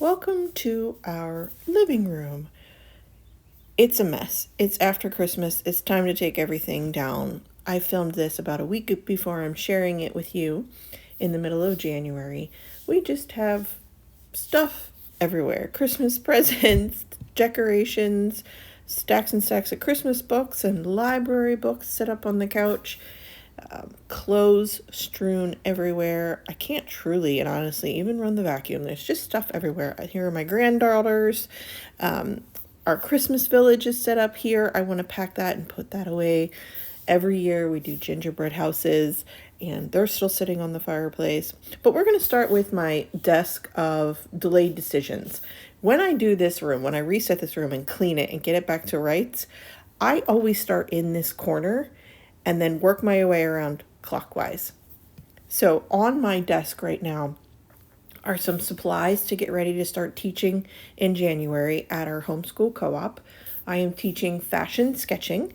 Welcome to our living room. It's a mess. It's after Christmas. It's time to take everything down. I filmed this about a week before I'm sharing it with you in the middle of January. We just have stuff everywhere. Christmas presents, decorations, stacks and stacks of Christmas books and library books set up on the couch. Clothes strewn everywhere. I can't truly and honestly even run the vacuum. There's just stuff everywhere. Here are my granddaughters. Our Christmas village is set up here. I want to pack that and put that away. Every year we do gingerbread houses, and they're still sitting on the fireplace. But we're going to start with my desk of delayed decisions. When I do this room, when I reset this room and clean it and get it back to rights, I always start in this corner and then work my way around clockwise. So on my desk right now are some supplies to get ready to start teaching in January at our homeschool co-op. I am teaching fashion sketching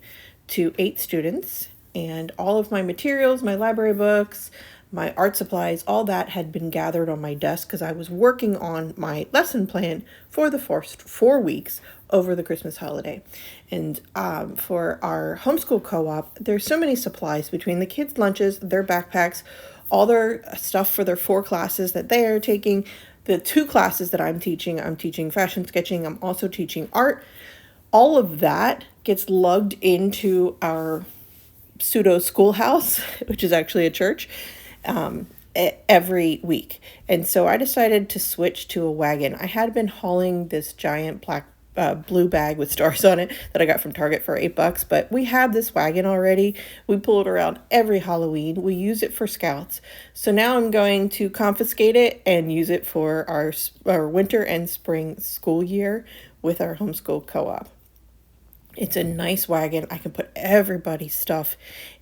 to 8 students, and all of my materials, my library books, my art supplies, all that had been gathered on my desk because I was working on my lesson plan for the first 4 weeks over the Christmas holiday. And for our homeschool co-op, there's so many supplies between the kids' lunches, their backpacks, all their stuff for their 4 classes that they are taking, the 2 classes that I'm teaching fashion sketching, I'm also teaching art. All of that gets lugged into our pseudo schoolhouse, which is actually a church, every week. And so I decided to switch to a wagon. I had been hauling this giant black blue bag with stars on it that I got from Target for $8, but we have this wagon already. We pull it around every Halloween. We use it for scouts. So now I'm going to confiscate it and use it for our winter and spring school year with our homeschool co-op. It's a nice wagon. I can put everybody's stuff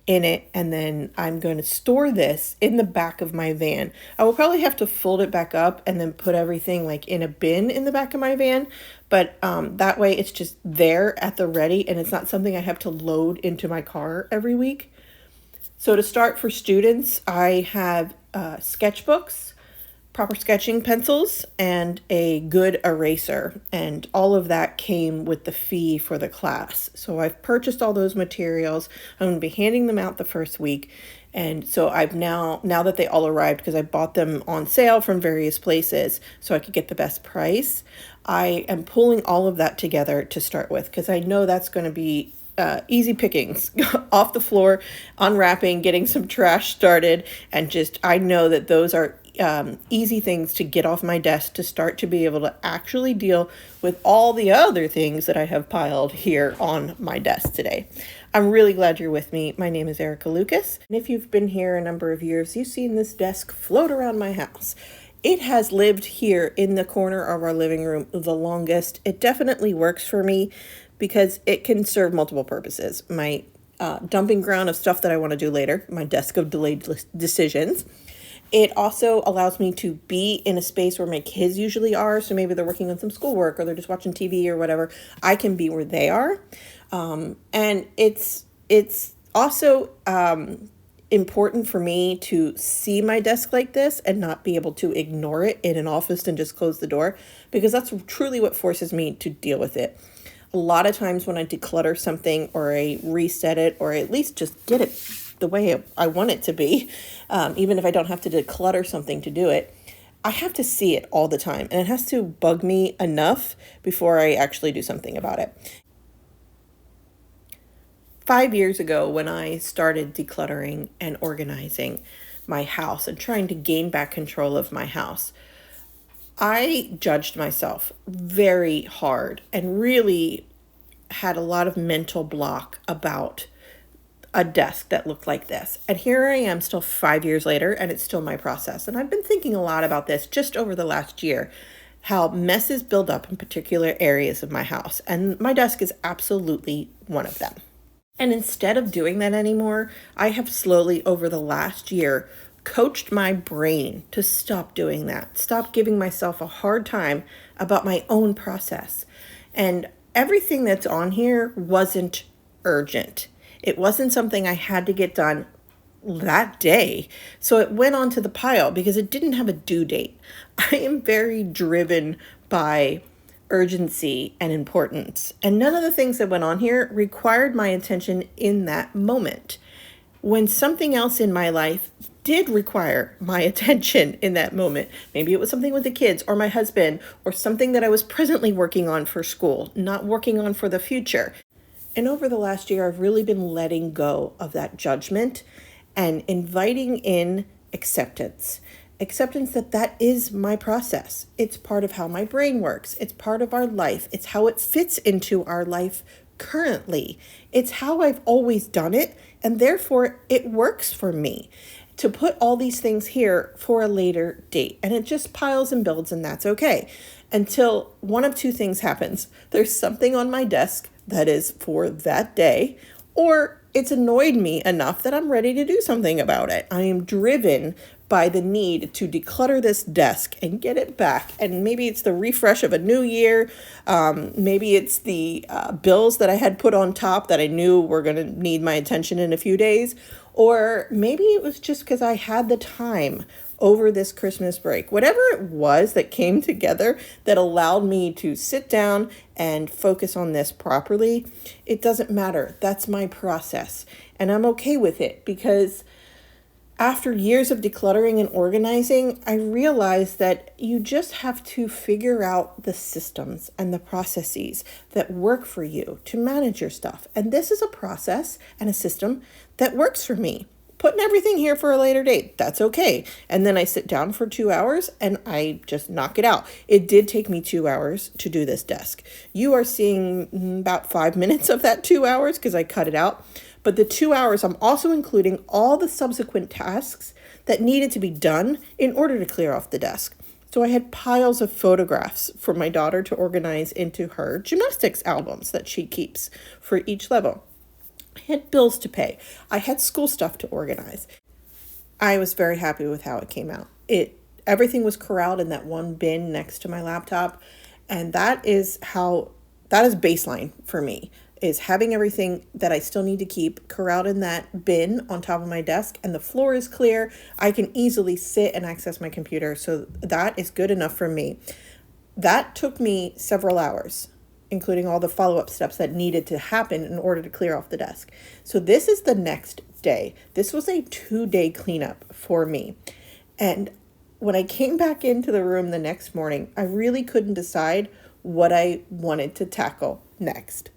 in it, and then I'm going to store this in the back of my van. I will probably have to fold it back up and then put everything like in a bin in the back of my van, but that way it's just there at the ready, and it's not something I have to load into my car every week. So to start, for students, I have sketchbooks, proper sketching pencils, and a good eraser, and all of that came with the fee for the class. So I've purchased all those materials. I'm going to be handing them out the first week, and so I've now that they all arrived, because I bought them on sale from various places so I could get the best price, I am pulling all of that together to start with, because I know that's going to be easy pickings off the floor, unwrapping, getting some trash started, and just I know that those are easy things to get off my desk to start to be able to actually deal with all the other things that I have piled here on my desk today. I'm really glad you're with me. My name is Erica Lucas, and if you've been here a number of years, you've seen this desk float around my house. It has lived here in the corner of our living room the longest. It definitely works for me because it can serve multiple purposes. My dumping ground of stuff that I want to do later, my desk of delayed decisions. It also allows me to be in a space where my kids usually are. So maybe they're working on some schoolwork or they're just watching TV or whatever. I can be where they are. And it's also important for me to see my desk like this and not be able to ignore it in an office and just close the door, because that's truly what forces me to deal with it. A lot of times when I declutter something, or I reset it, or at least just get it the way I want it to be, even if I don't have to declutter something to do it, I have to see it all the time, and it has to bug me enough before I actually do something about it. 5 years ago, when I started decluttering and organizing my house and trying to gain back control of my house, I judged myself very hard and really had a lot of mental block about a desk that looked like this. And here I am still 5 years later, and it's still my process. And I've been thinking a lot about this just over the last year, how messes build up in particular areas of my house. And my desk is absolutely one of them. And instead of doing that anymore, I have slowly over the last year coached my brain to stop doing that, stop giving myself a hard time about my own process. And everything that's on here wasn't urgent. It wasn't something I had to get done that day. So it went onto the pile because it didn't have a due date. I am very driven by urgency and importance. And none of the things that went on here required my attention in that moment. When something else in my life did require my attention in that moment, maybe it was something with the kids or my husband or something that I was presently working on for school, not working on for the future. And over the last year, I've really been letting go of that judgment and inviting in acceptance. Acceptance that that is my process. It's part of how my brain works. It's part of our life. It's how it fits into our life currently. It's how I've always done it, and therefore it works for me to put all these things here for a later date. And it just piles and builds, and that's okay. Until one of two things happens. There's something on my desk that is for that day, or it's annoyed me enough that I'm ready to do something about it. I am driven by the need to declutter this desk and get it back. And maybe it's the refresh of a new year. Maybe it's the bills that I had put on top that I knew were going to need my attention in a few days. Or maybe it was just because I had the time over this Christmas break. Whatever it was that came together that allowed me to sit down and focus on this properly, it doesn't matter. That's my process. And I'm okay with it because after years of decluttering and organizing, I realized that you just have to figure out the systems and the processes that work for you to manage your stuff. And this is a process and a system that works for me. Putting everything here for a later date, that's okay. And then I sit down for 2 hours and I just knock it out. It did take me 2 hours to do this desk. You are seeing about 5 minutes of that 2 hours because I cut it out. But the 2 hours, I'm also including all the subsequent tasks that needed to be done in order to clear off the desk. So I had piles of photographs for my daughter to organize into her gymnastics albums that she keeps for each level. I had bills to pay. I had school stuff to organize. I was very happy with how it came out. Everything was corralled in that one bin next to my laptop. And that is baseline for me, is having everything that I still need to keep corralled in that bin on top of my desk, and the floor is clear. I can easily sit and access my computer. So that is good enough for me. That took me several hours, including all the follow-up steps that needed to happen in order to clear off the desk. So this is the next day. This was a 2-day cleanup for me. And when I came back into the room the next morning, I really couldn't decide what I wanted to tackle next.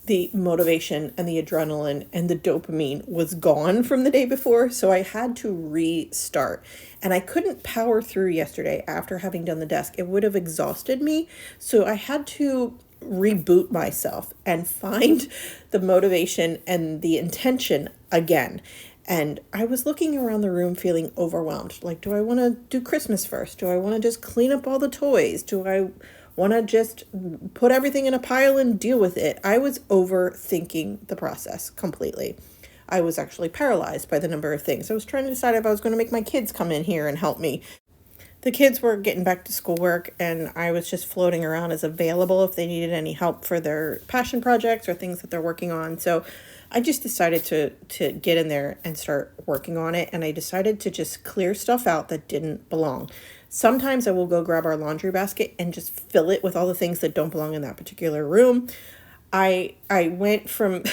The motivation and the adrenaline and the dopamine was gone from the day before, so I had to restart. And I couldn't power through yesterday after having done the desk. It would have exhausted me, so I had to reboot myself and find the motivation and the intention again. And I was looking around the room feeling overwhelmed. Like, do I want to do Christmas first? Do I want to just clean up all the toys? Do I want to just put everything in a pile and deal with it? I was overthinking the process completely. I was actually paralyzed by the number of things. I was trying to decide if I was going to make my kids come in here and help me. The kids were getting back to schoolwork, and I was just floating around as available if they needed any help for their passion projects or things that they're working on. So I just decided to get in there and start working on it, and I decided to just clear stuff out that didn't belong. Sometimes I will go grab our laundry basket and just fill it with all the things that don't belong in that particular room. I went from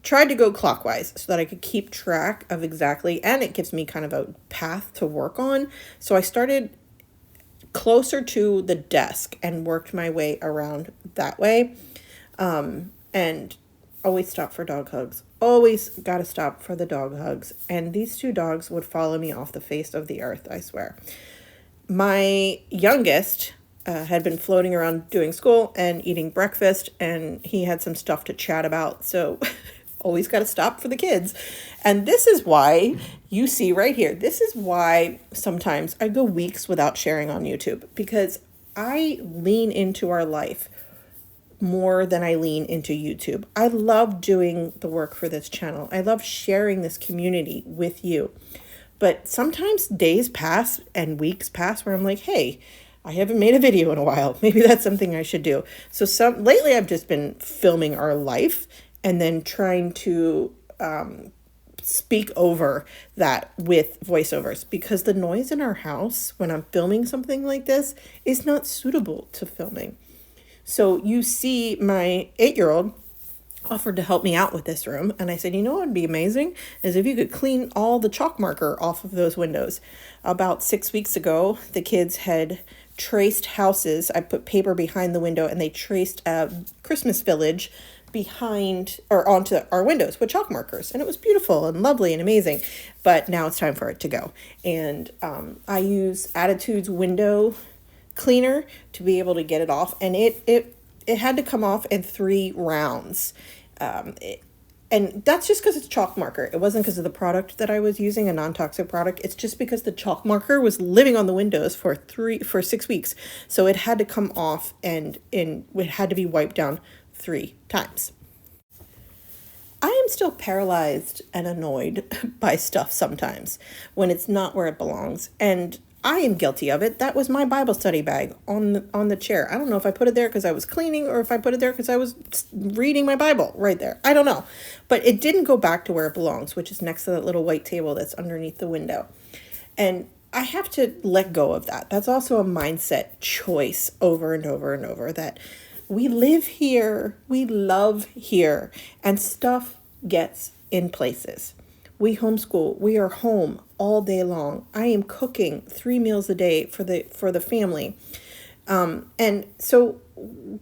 tried to go clockwise so that I could keep track of exactly, and it gives me kind of a path to work on. So I started closer to the desk and worked my way around that way. And always stop for dog hugs. Always got to stop for the dog hugs. And these 2 dogs would follow me off the face of the earth, I swear. My youngest had been floating around doing school and eating breakfast, and he had some stuff to chat about. So always got to stop for the kids. And this is why you see right here, this is why sometimes I go weeks without sharing on YouTube, because I lean into our life more than I lean into YouTube. I love doing the work for this channel. I love sharing this community with you. But sometimes days pass and weeks pass where I'm like, hey, I haven't made a video in a while. Maybe that's something I should do. So lately I've just been filming our life and then trying to speak over that with voiceovers, because the noise in our house when I'm filming something like this is not suitable to filming. So you see my 8-year-old offered to help me out with this room. And I said, you know what would be amazing is if you could clean all the chalk marker off of those windows. About 6 weeks ago, the kids had traced houses. I put paper behind the window and they traced a Christmas village behind or onto our windows with chalk markers. And it was beautiful and lovely and amazing. But now it's time for it to go. And I use Attitude's window cleaner to be able to get it off. And it had to come off in 3 rounds. And that's just because it's chalk marker. It wasn't because of the product that I was using, a non-toxic product. It's just because the chalk marker was living on the windows for 6 weeks. So it had to come off and it had to be wiped down 3 times. I am still paralyzed and annoyed by stuff sometimes when it's not where it belongs. And I am guilty of it. That was my Bible study bag on the chair. I don't know if I put it there because I was cleaning or if I put it there because I was reading my Bible right there. I don't know. But it didn't go back to where it belongs, which is next to that little white table that's underneath the window. And I have to let go of that. That's also a mindset choice over and over and over, that we live here, we love here, and stuff gets in places. We homeschool. We are home all day long. I am cooking 3 meals a day for the family. And so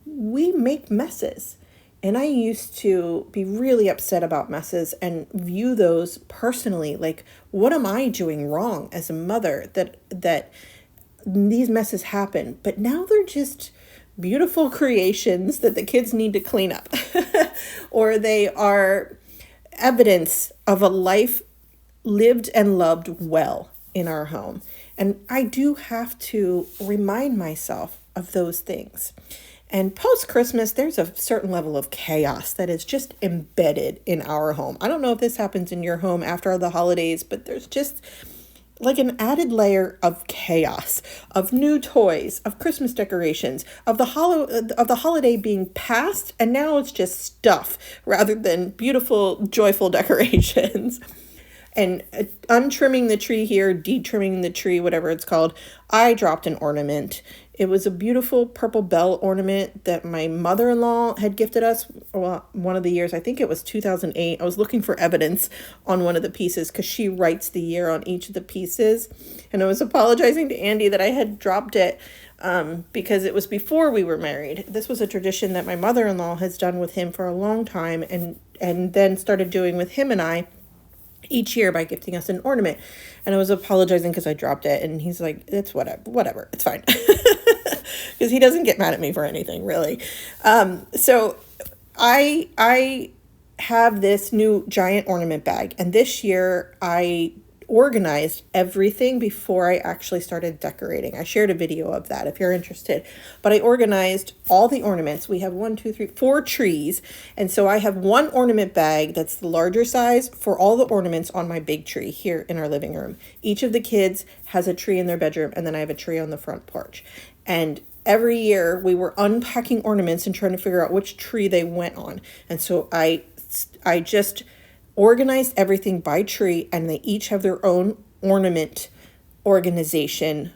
we make messes. And I used to be really upset about messes and view those personally. Like, what am I doing wrong as a mother that these messes happen? But now they're just beautiful creations that the kids need to clean up. Or they are evidence of a life lived and loved well in our home. And I do have to remind myself of those things. And post-Christmas, there's a certain level of chaos that is just embedded in our home. I don't know if this happens in your home after the holidays, but there's just like an added layer of chaos, of new toys, of Christmas decorations, of the holiday being past, and now it's just stuff rather than beautiful, joyful decorations. And untrimming the tree here, detrimming the tree, whatever it's called, I dropped an ornament. It was a beautiful purple bell ornament that my mother-in-law had gifted us one of the years. I think it was 2008. I was looking for evidence on one of the pieces because she writes the year on each of the pieces. And I was apologizing to Andy that I had dropped it because it was before we were married. This was a tradition that my mother-in-law has done with him for a long time and then started doing with him and I each year by gifting us an ornament. And I was apologizing because I dropped it, and he's like, it's whatever, it's fine. Because he doesn't get mad at me for anything, really. So I have this new giant ornament bag, and this year I organized everything before I actually started decorating. I shared a video of that if you're interested, but I organized all the ornaments. We have 4 trees. And so I have one ornament bag that's the larger size for all the ornaments on my big tree here in our living room. Each of the kids has a tree in their bedroom, and then I have a tree on the front porch. And every year we were unpacking ornaments and trying to figure out which tree they went on. And so I just organized everything by tree, and they each have their own ornament organization,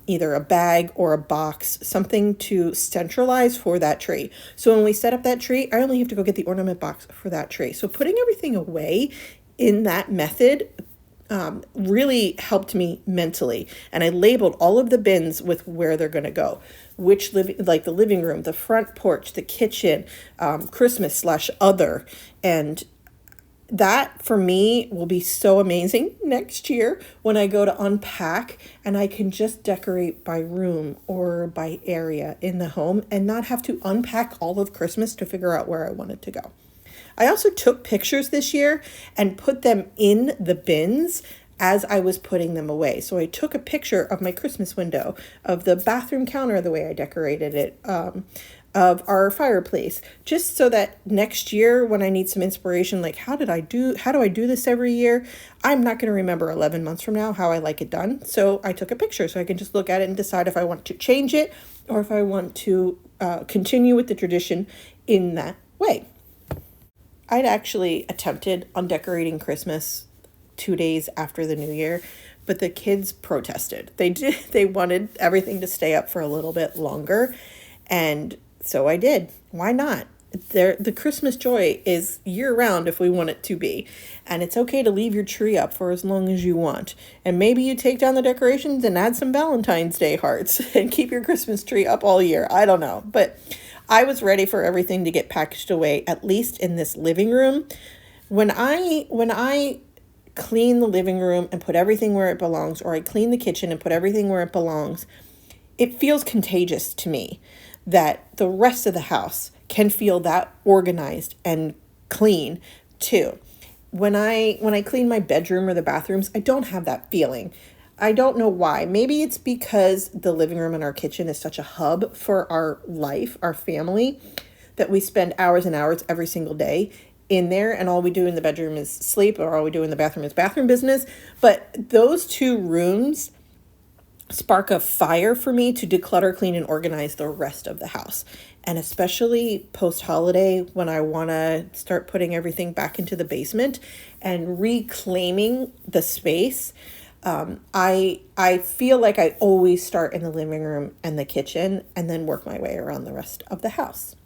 either a bag or a box, something to centralize for that tree. So when we set up that tree, I only have to go get the ornament box for that tree. So putting everything away in that method really helped me mentally. And I labeled all of the bins with where they're going to go, like the living room, the front porch, the kitchen, Christmas/other, and that for me will be so amazing next year when I go to unpack and I can just decorate by room or by area in the home and not have to unpack all of Christmas to figure out where I want it to go. I also took pictures this year and put them in the bins as I was putting them away. So I took a picture of my Christmas window, of the bathroom counter, the way I decorated it, of our fireplace, just so that next year when I need some inspiration, like how do I do this every year? I'm not going to remember 11 months from now how I like it done. So I took a picture so I can just look at it and decide if I want to change it or if I want to continue with the tradition in that way. I'd actually attempted undecorating Christmas 2 days after the new year, but the kids protested. They wanted everything to stay up for a little bit longer. And so I did. Why not? The Christmas joy is year round if we want it to be. And it's okay to leave your tree up for as long as you want. And maybe you take down the decorations and add some Valentine's Day hearts and keep your Christmas tree up all year. I don't know. But I was ready for everything to get packaged away, at least in this living room. When I clean the living room and put everything where it belongs, or I clean the kitchen and put everything where it belongs, it feels contagious to me that the rest of the house can feel that organized and clean too. When I clean my bedroom or the bathrooms, I don't have that feeling. I don't know why. Maybe it's because the living room and our kitchen is such a hub for our life, our family, that we spend hours and hours every single day in there, and all we do in the bedroom is sleep, or all we do in the bathroom is bathroom business. But those two rooms spark a fire for me to declutter, clean, and organize the rest of the house. And especially post-holiday, when I want to start putting everything back into the basement and reclaiming the space, I feel like I always start in the living room and the kitchen and then work my way around the rest of the house.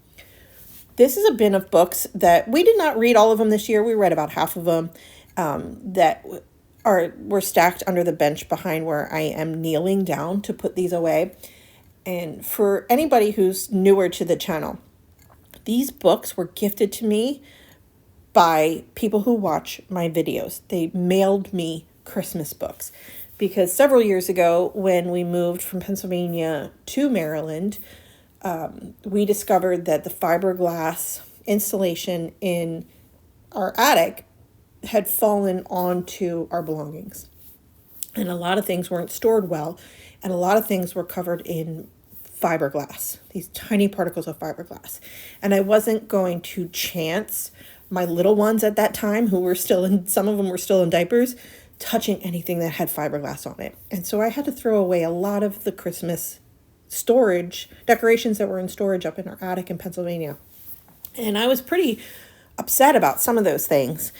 This is a bin of books that we did not read all of them this year. We read about half of them that were stacked under the bench behind where I am kneeling down to put these away. And for anybody who's newer to the channel, these books were gifted to me by people who watch my videos. They mailed me Christmas books because several years ago, when we moved from Pennsylvania to Maryland, we discovered that the fiberglass insulation in our attic had fallen onto our belongings. And a lot of things weren't stored well, and a lot of things were covered in fiberglass, these tiny particles of fiberglass. And I wasn't going to chance my little ones at that time, who were still in, some of them were still in diapers, touching anything that had fiberglass on it. And so I had to throw away a lot of the Christmas storage decorations that were in storage up in our attic in Pennsylvania. And I was pretty upset about some of those things.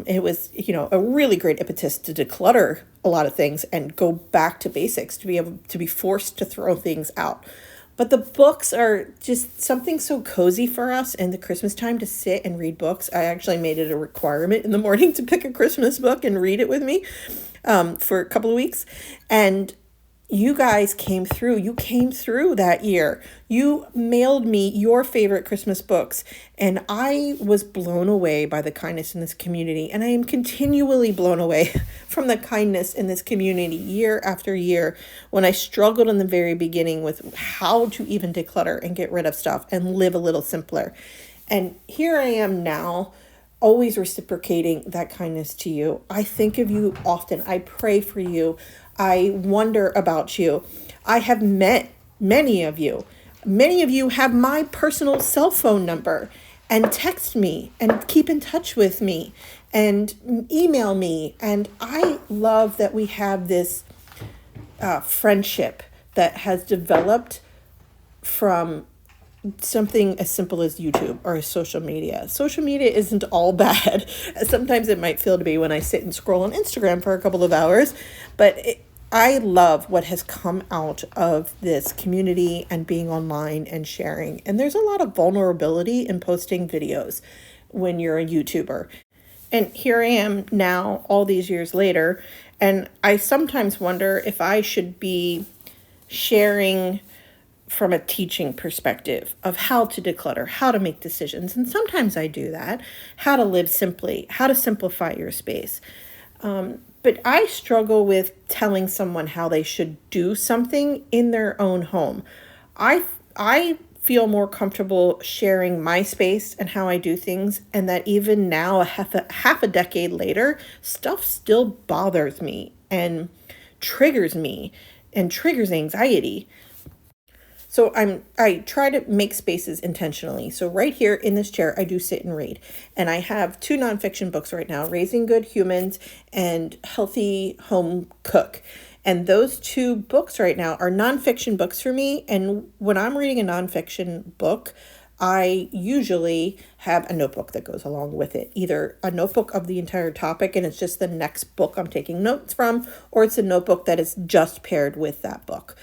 It was, a really great impetus to declutter a lot of things and go back to basics, to be able to be forced to throw things out. But the books are just something so cozy for us in the Christmas time to sit and read books. I actually made it a requirement in the morning to pick a Christmas book and read it with me for a couple of weeks. And you guys came through. You came through that year. You mailed me your favorite Christmas books, and I was blown away by the kindness in this community, and I am continually blown away from the kindness in this community year after year. When I struggled in the very beginning with how to even declutter and get rid of stuff and live a little simpler. And here I am now, always reciprocating that kindness to you. I think of you often. I pray for you. I wonder about you. I have met many of you. Many of you have my personal cell phone number and text me and keep in touch with me and email me. And I love that we have this friendship that has developed from something as simple as YouTube or social media. Social media isn't all bad. Sometimes it might feel to be when I sit and scroll on Instagram for a couple of hours, but I love what has come out of this community and being online and sharing. And there's a lot of vulnerability in posting videos when you're a YouTuber. And here I am now, all these years later, and I sometimes wonder if I should be sharing from a teaching perspective of how to declutter, how to make decisions. And sometimes I do that, how to live simply, how to simplify your space. But I struggle with telling someone how they should do something in their own home. I feel more comfortable sharing my space and how I do things, and that even now, half a decade later, stuff still bothers me and triggers anxiety. So I try to make spaces intentionally. So right here in this chair, I do sit and read. And I have 2 nonfiction books right now, Raising Good Humans and Healthy Home Cook. And those 2 books right now are nonfiction books for me. And when I'm reading a nonfiction book, I usually have a notebook that goes along with it, either a notebook of the entire topic and it's just the next book I'm taking notes from, or it's a notebook that is just paired with that book.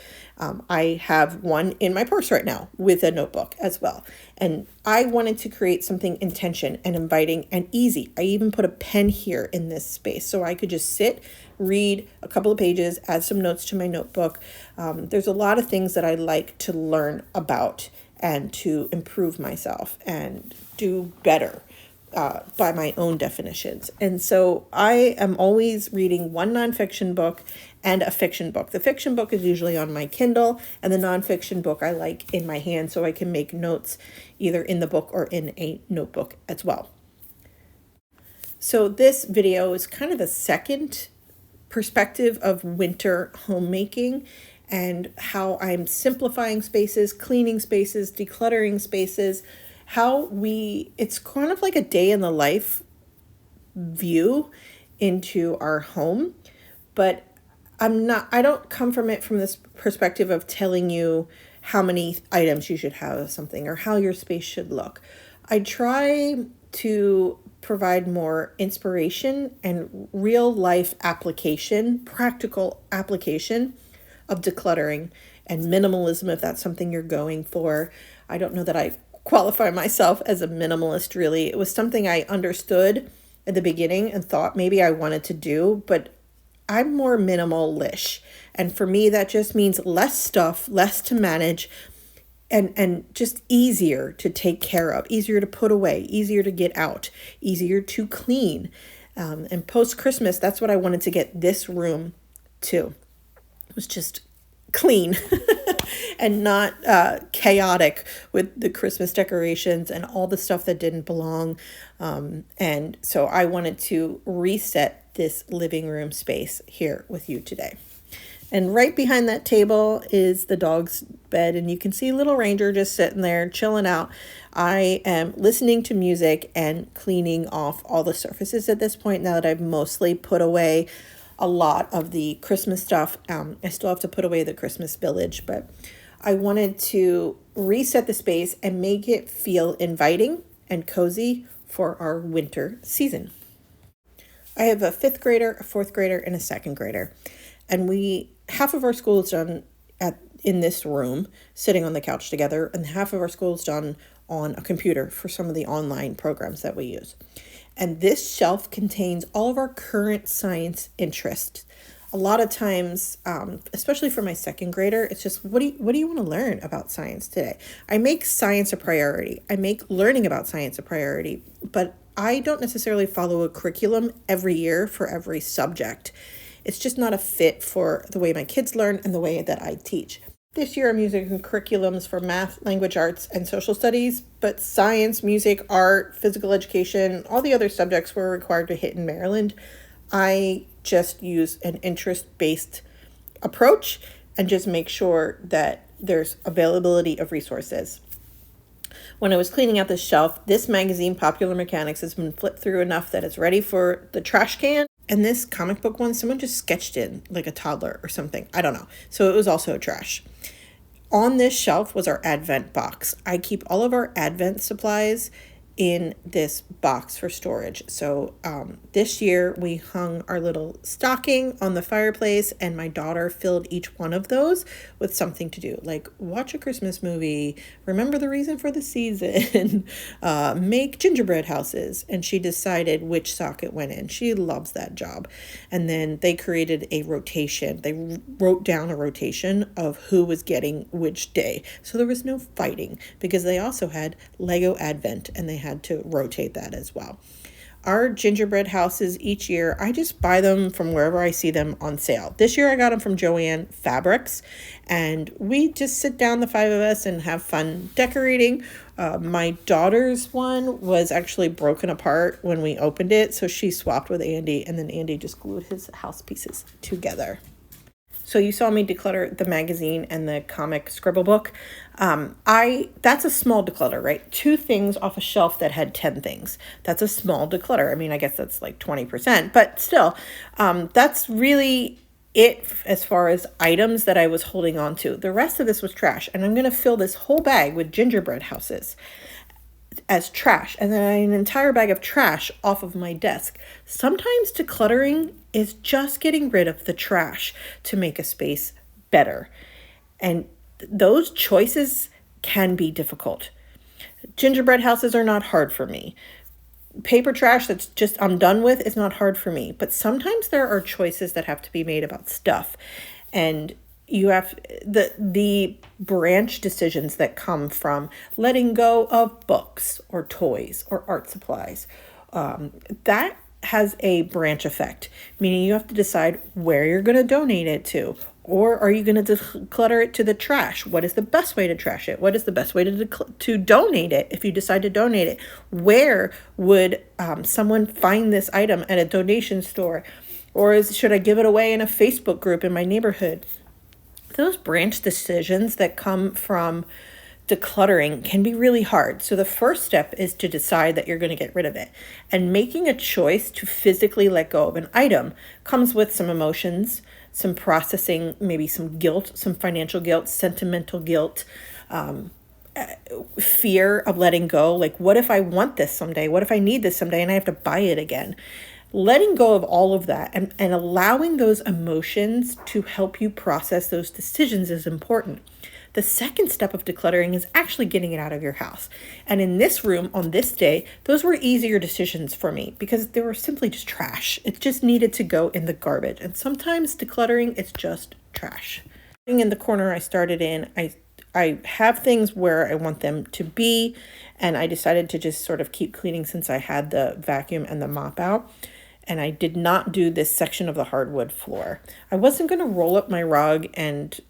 I have one in my purse right now with a notebook as well. And I wanted to create something intention and inviting and easy. I even put a pen here in this space so I could just sit, read a couple of pages, add some notes to my notebook. There's a lot of things that I like to learn about and to improve myself and do better by my own definitions. And so I am always reading one nonfiction book and a fiction book. The fiction book is usually on my Kindle, and the nonfiction book I like in my hand so I can make notes either in the book or in a notebook as well. So this video is kind of the second perspective of winter homemaking and how I'm simplifying spaces, cleaning spaces, decluttering spaces, it's kind of like a day in the life view into our home, but I don't come from it from this perspective of telling you how many items you should have of something or how your space should look. I try to provide more inspiration and real life application, practical application of decluttering and minimalism, if that's something you're going for. I don't know that I qualify myself as a minimalist, really. It was something I understood at the beginning and thought maybe I wanted to do, but I'm more minimal-ish. And for me, that just means less stuff, less to manage, and just easier to take care of, easier to put away, easier to get out, easier to clean. And post-Christmas, that's what I wanted to get this room to. It was just clean and not chaotic with the Christmas decorations and all the stuff that didn't belong. And so I wanted to reset this living room space here with you today. And right behind that table is the dog's bed, and you can see little Ranger just sitting there chilling out. I am listening to music and cleaning off all the surfaces at this point now that I've mostly put away a lot of the Christmas stuff. I still have to put away the Christmas village, but I wanted to reset the space and make it feel inviting and cozy for our winter season. I have a 5th grader, a 4th grader, and a 2nd grader. And half of our school is done in this room, sitting on the couch together, and half of our school is done on a computer for some of the online programs that we use. And this shelf contains all of our current science interests. A lot of times, especially for my 2nd grader, it's just, what do you want to learn about science today? I make science a priority. I make learning about science a priority, but I don't necessarily follow a curriculum every year for every subject. It's just not a fit for the way my kids learn and the way that I teach. This year I'm using curriculums for math, language arts, and social studies, but science, music, art, physical education, all the other subjects we're required to hit in Maryland, I just use an interest-based approach and just make sure that there's availability of resources. When I was cleaning out this shelf, this magazine, Popular Mechanics, has been flipped through enough that it's ready for the trash can. And this comic book one, someone just sketched in like a toddler or something. I don't know. So it was also trash. On this shelf was our Advent box. I keep all of our Advent supplies in this box for storage. So this year we hung our little stocking on the fireplace, and my daughter filled each one of those with something to do, like watch a Christmas movie, remember the reason for the season, make gingerbread houses. And she decided which sock it went in. She loves that job. And then they created a rotation. They wrote down a rotation of who was getting which day. So there was no fighting, because they also had Lego Advent, and they had to rotate that as well. Our gingerbread houses each year, I just buy them from wherever I see them on sale. This year I got them from Joann Fabrics, and we just sit down, the 5 of us, and have fun decorating. My daughter's one was actually broken apart when we opened it, so she swapped with Andy, and then Andy just glued his house pieces together. So you saw me declutter the magazine and the comic scribble book. That's a small declutter, right? 2 things off a shelf that had 10 things. That's a small declutter. I mean, I guess that's like 20%, but still, that's really it as far as items that I was holding on to. The rest of this was trash, and I'm going to fill this whole bag with gingerbread houses as trash, and then an entire bag of trash off of my desk. Sometimes decluttering is just getting rid of the trash to make a space better. And those choices can be difficult. Gingerbread houses are not hard for me. Paper trash that's just I'm done with is not hard for me. But sometimes there are choices that have to be made about stuff. And you have the branch decisions that come from letting go of books or toys or art supplies. That has a branch effect, meaning you have to decide where you're going to donate it to. Or are you going to declutter it to the trash? What is the best way to trash it? What is the best way to donate it if you decide to donate it? Where would someone find this item at a donation store? Or should I give it away in a Facebook group in my neighborhood? Those branch decisions that come from decluttering can be really hard. So the first step is to decide that you're going to get rid of it. And making a choice to physically let go of an item comes with some emotions, some processing, maybe some guilt, some financial guilt, sentimental guilt, fear of letting go. Like, what if I want this someday? What if I need this someday and I have to buy it again? Letting go of all of that and allowing those emotions to help you process those decisions is important. The second step of decluttering is actually getting it out of your house. And in this room on this day, those were easier decisions for me because they were simply just trash. It just needed to go in the garbage. And sometimes decluttering is just trash. In the corner I started in, I have things where I want them to be, and I decided to just sort of keep cleaning since I had the vacuum and the mop out. And I did not do this section of the hardwood floor. I wasn't going to roll up my rug and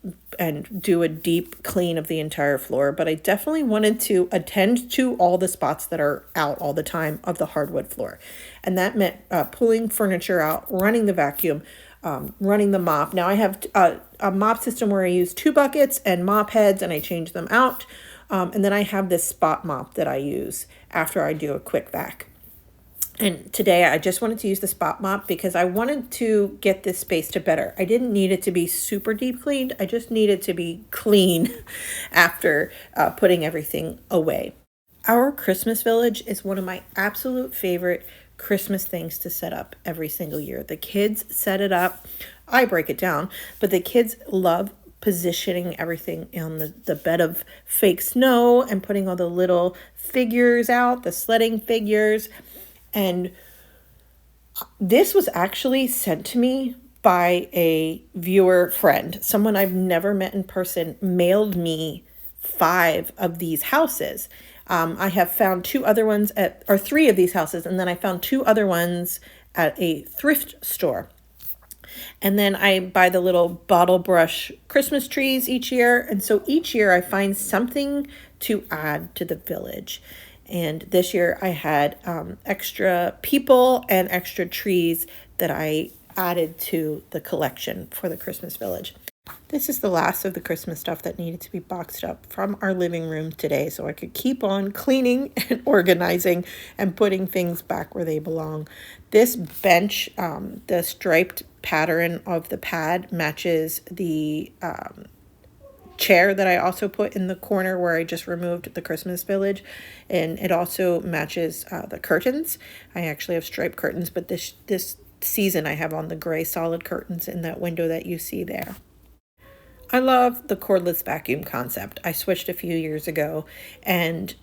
do a deep clean of the entire floor, but I definitely wanted to attend to all the spots that are out all the time of the hardwood floor. And that meant pulling furniture out, running the vacuum, running the mop. Now I have a mop system where I use 2 buckets and mop heads and I change them out. And then I have this spot mop that I use after I do a quick vac. And today I just wanted to use the spot mop because I wanted to get this space to better. I didn't need it to be super deep cleaned. I just needed to be clean after putting everything away. Our Christmas village is one of my absolute favorite Christmas things to set up every single year. The kids set it up. I break it down, but the kids love positioning everything on the bed of fake snow and putting all the little figures out, the sledding figures. And this was actually sent to me by a viewer friend. Someone I've never met in person mailed me 5 of these houses. I have found 2 other ones or 3 of these houses, and then I found 2 other ones at a thrift store. And then I buy the little bottle brush Christmas trees each year. And so each year I find something to add to the village. And this year I had extra people and extra trees that I added to the collection for the Christmas village. This is the last of the Christmas stuff that needed to be boxed up from our living room today so I could keep on cleaning and organizing and putting things back where they belong. This bench, the striped pattern of the pad matches the chair that I also put in the corner where I just removed the Christmas village, and it also matches the curtains. I actually have striped curtains, but this season I have on the gray solid curtains in that window that you see there. I love the cordless vacuum concept. I switched a few years ago, and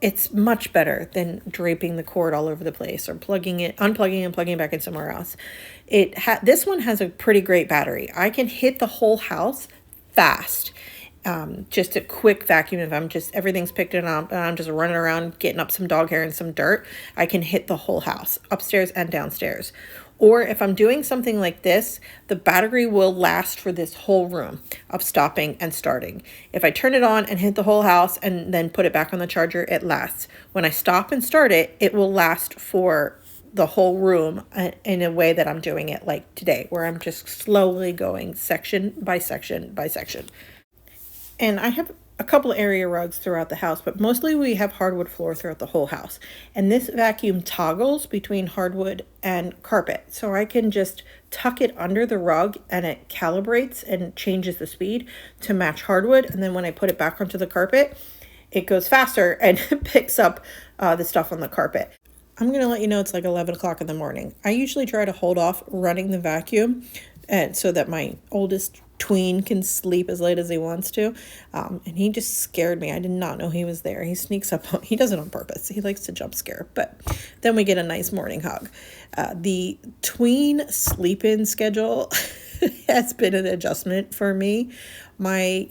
it's much better than draping the cord all over the place or unplugging and plugging it back in somewhere else. This one has a pretty great battery. I can hit the whole house fast. Just a quick vacuum. If everything's picked it up and I'm just running around getting up some dog hair and some dirt, I can hit the whole house, upstairs and downstairs. Or if I'm doing something like this, the battery will last for this whole room of stopping and starting. If I turn it on and hit the whole house and then put it back on the charger, it lasts. When I stop and start it, it will last for the whole room in a way that I'm doing it like today, where I'm just slowly going section by section by section. And I have a couple area rugs throughout the house, but mostly we have hardwood floor throughout the whole house. And this vacuum toggles between hardwood and carpet. So I can just tuck it under the rug and it calibrates and changes the speed to match hardwood. And then when I put it back onto the carpet, it goes faster and picks up the stuff on the carpet. I'm going to let you know it's like 11 o'clock in the morning. I usually try to hold off running the vacuum and so that my oldest tween can sleep as late as he wants to. And he just scared me. I did not know he was there. He sneaks up. He does it on purpose. He likes to jump scare. But then we get a nice morning hug. The tween sleep-in schedule has been an adjustment for me. My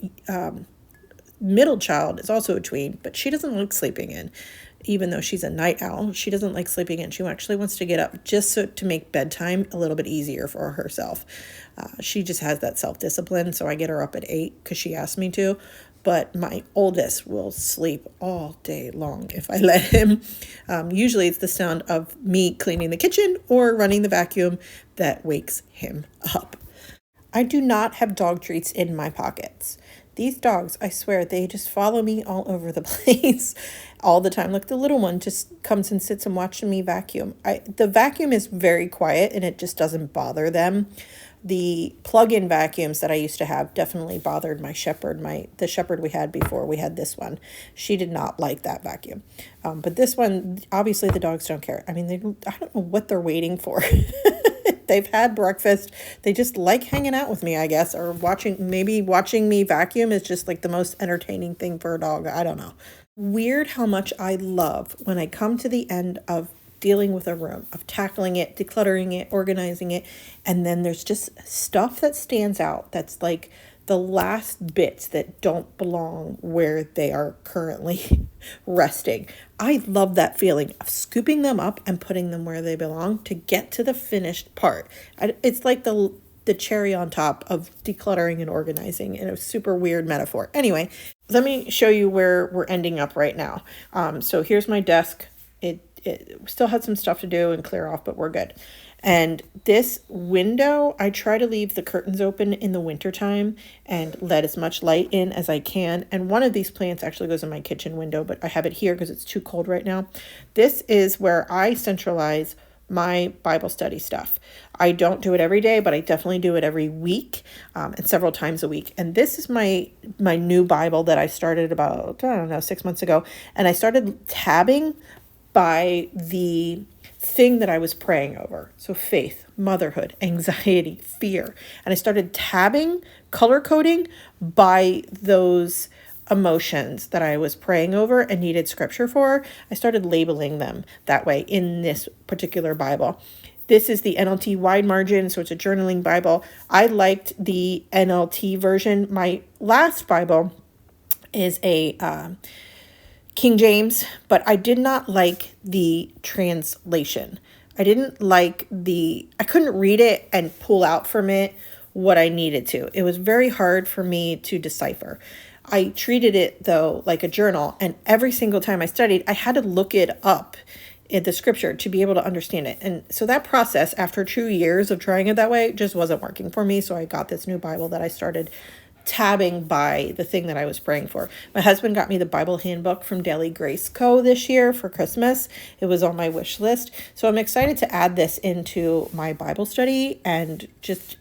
middle child is also a tween, but she doesn't like sleeping in. Even though she's a night owl, she doesn't like sleeping in. She actually wants to get up just so to make bedtime a little bit easier for herself. She just has that self-discipline, so I get her up at 8 because she asked me to. But my oldest will sleep all day long if I let him. Usually it's the sound of me cleaning the kitchen or running the vacuum that wakes him up. I do not have dog treats in my pockets. These dogs, I swear, they just follow me all over the place all the time. Look, the little one just comes and sits and watches me vacuum. The vacuum is very quiet and it just doesn't bother them. The plug-in vacuums that I used to have definitely bothered my shepherd, the shepherd we had before we had this one. She did not like that vacuum. But this one, obviously the dogs don't care. I mean, I don't know what they're waiting for. They've had breakfast. They just like hanging out with me, I guess, or maybe watching me vacuum is just like the most entertaining thing for a dog. I don't know. Weird how much I love when I come to the end of dealing with a room, of tackling it, decluttering it, organizing it, and then there's just stuff that stands out that's like the last bits that don't belong where they are currently resting. I love that feeling of scooping them up and putting them where they belong to get to the finished part. It's like the cherry on top of decluttering and organizing in a super weird metaphor. Anyway, let me show you where we're ending up right now. So here's my desk. It still had some stuff to do and clear off, but we're good. And this window, I try to leave the curtains open in the wintertime and let as much light in as I can. And one of these plants actually goes in my kitchen window, but I have it here because it's too cold right now. This is where I centralize my Bible study stuff. I don't do it every day, but I definitely do it every week and several times a week. And this is my new Bible that I started about, 6 months ago. And I started tabbing by the thing that I was praying over. So faith, motherhood, anxiety, fear. And I started tabbing, color coding by those emotions that I was praying over and needed scripture for. I started labeling them that way in this particular Bible. This is the NLT wide margin, so it's a journaling Bible. I liked the NLT version. My last Bible is a King James, but I did not like the translation. I couldn't read it and pull out from it what I needed to. It was very hard for me to decipher. I treated it, though, like a journal, and every single time I studied, I had to look it up in the scripture to be able to understand it. And so that process, after 2 years of trying it that way, just wasn't working for me. So I got this new Bible that I started tabbing by the thing that I was praying for. My husband got me the Bible handbook from Daily Grace Co. this year for Christmas. It was on my wish list. So I'm excited to add this into my Bible study and just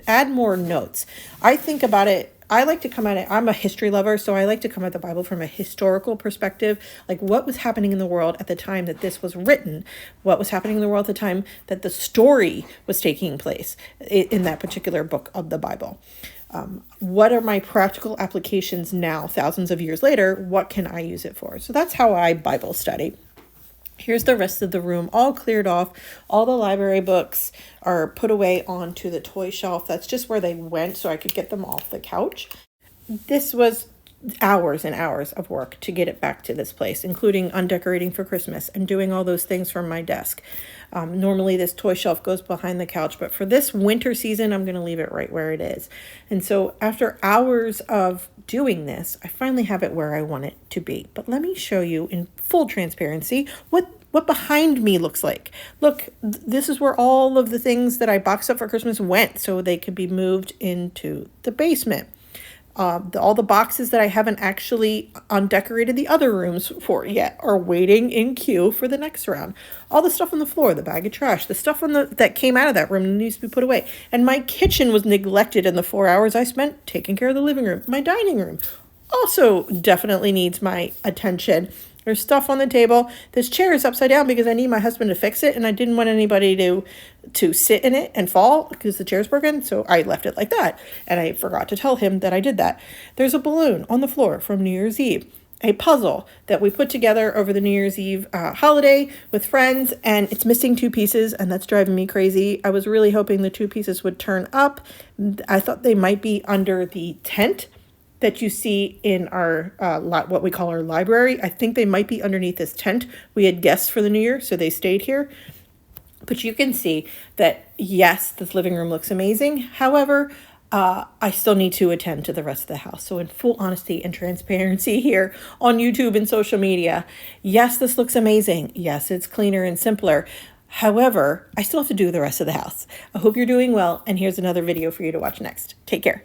add more notes. I think about it. I like to come at it. I'm a history lover, so I like to come at the Bible from a historical perspective. Like what was happening in the world at the time that this was written? What was happening in the world at the time that the story was taking place in that particular book of the Bible? What are my practical applications now, thousands of years later? What can I use it for? So that's how I Bible study. Here's the rest of the room all cleared off. All the library books are put away onto the toy shelf. That's just where they went so I could get them off the couch. This was hours and hours of work to get it back to this place, including undecorating for Christmas and doing all those things from my desk. Normally this toy shelf goes behind the couch, but for this winter season, I'm going to leave it right where it is. And so after hours of doing this, I finally have it where I want it to be. But let me show you in full transparency what behind me looks like. Look, this is where all of the things that I boxed up for Christmas went so they could be moved into the basement. All the boxes that I haven't actually undecorated the other rooms for yet are waiting in queue for the next round. All the stuff on the floor, the bag of trash, the stuff that came out of that room needs to be put away. And my kitchen was neglected in the 4 hours I spent taking care of the living room. My dining room also definitely needs my attention. There's stuff on the table. This chair is upside down because I need my husband to fix it, and I didn't want anybody to sit in it and fall because the chair's broken, so I left it like that. And I forgot to tell him that I did that. There's a balloon on the floor from New Year's Eve. A puzzle that we put together over the New Year's Eve holiday with friends, and it's missing 2 pieces, and that's driving me crazy. I was really hoping the 2 pieces would turn up. I thought they might be under the tent that you see in our what we call our library. I think they might be underneath this tent. We had guests for the New Year, so they stayed here. But you can see that, yes, this living room looks amazing. However, I still need to attend to the rest of the house. So in full honesty and transparency here on YouTube and social media, yes, this looks amazing. Yes, it's cleaner and simpler. However, I still have to do the rest of the house. I hope you're doing well, and here's another video for you to watch next. Take care.